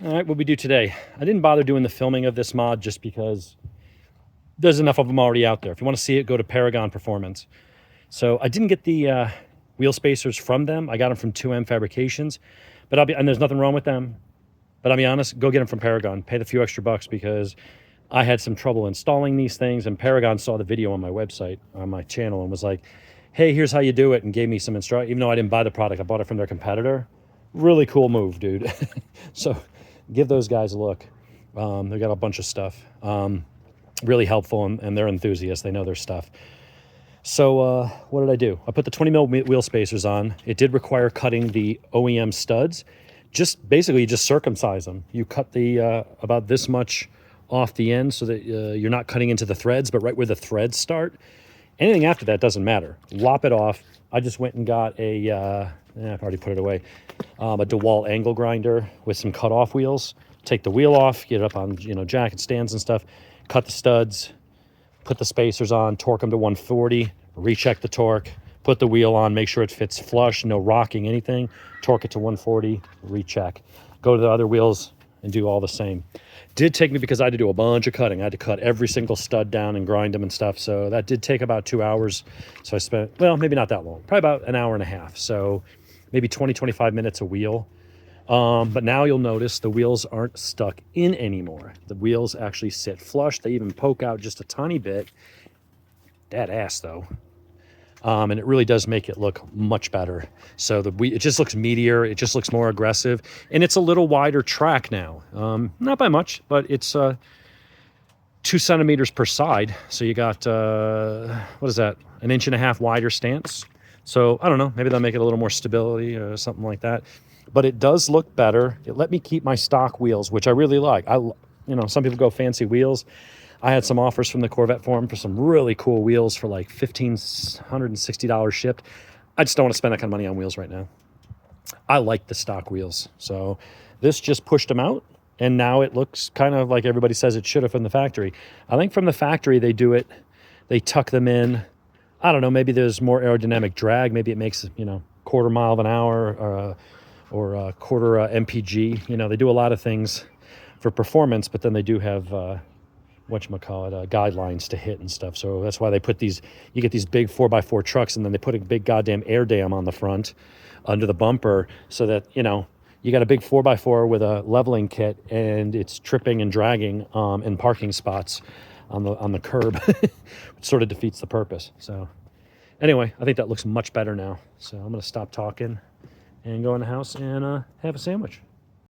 All right, what we do today. I didn't bother doing the filming of this mod just because there's enough of them already out there. If you want to see it, go to Paragon Performance. So I didn't get the wheel spacers from them. I got them from 2M Fabrications, and there's nothing wrong with them. But I'll be honest, go get them from Paragon. Pay the few extra bucks because I had some trouble installing these things, and Paragon saw the video on my website, on my channel, and was like, hey, here's how you do it, and gave me some instructions. Even though I didn't buy the product, I bought it from their competitor. Really cool move, dude. So give those guys a look. They got a bunch of stuff. Really helpful, and they're enthusiasts. They know their stuff. So what did I do? I put the 20 mil wheel spacers on. It did require cutting the OEM studs. Basically, you just circumcise them. You cut the about this much off the end so that you're not cutting into the threads, but right where the threads start. Anything after that doesn't matter. Lop it off. I just went and got I've already put it away, a DeWalt angle grinder with some cut-off wheels. Take the wheel off, get it up on jacket stands and stuff, cut the studs, put the spacers on, torque them to 140, recheck the torque, put the wheel on, make sure it fits flush, no rocking, anything, torque it to 140, recheck. Go to the other wheels and do all the same. Did take me, because I had to do a bunch of cutting. I had to cut every single stud down and grind them and stuff. So that did take about 2 hours. So I spent, well, maybe not that long, probably about an hour and a half. So maybe 20, 25 minutes a wheel. But now you'll notice the wheels aren't stuck in anymore. The wheels actually sit flush. They even poke out just a tiny bit. Dead ass though. And it really does make it look much better. So it just looks meatier. It just looks more aggressive. And it's a little wider track now. Not by much, but it's 2 centimeters per side. So you got, what is that? 1.5 inches wider stance. So I don't know, maybe they'll make it a little more stability or something like that. But it does look better. It let me keep my stock wheels, which I really like. Some people go fancy wheels. I had some offers from the Corvette forum for some really cool wheels for like $1,560 shipped. I just don't want to spend that kind of money on wheels right now. I like the stock wheels. So this just pushed them out, and now it looks kind of like everybody says it should have from the factory. I think from the factory they do it, they tuck them in. I don't know, maybe there's more aerodynamic drag. Maybe it makes, quarter mile an hour or a quarter MPG. They do a lot of things for performance, but then they do have guidelines to hit and stuff. So that's why they put you get these big 4x4 trucks, and then they put a big goddamn air dam on the front under the bumper, so that you got a big 4x4 with a leveling kit, and it's tripping and dragging in parking spots on the curb. Which sort of defeats the purpose. So anyway, I think that looks much better now. So I'm gonna stop talking and go in the house and have a sandwich.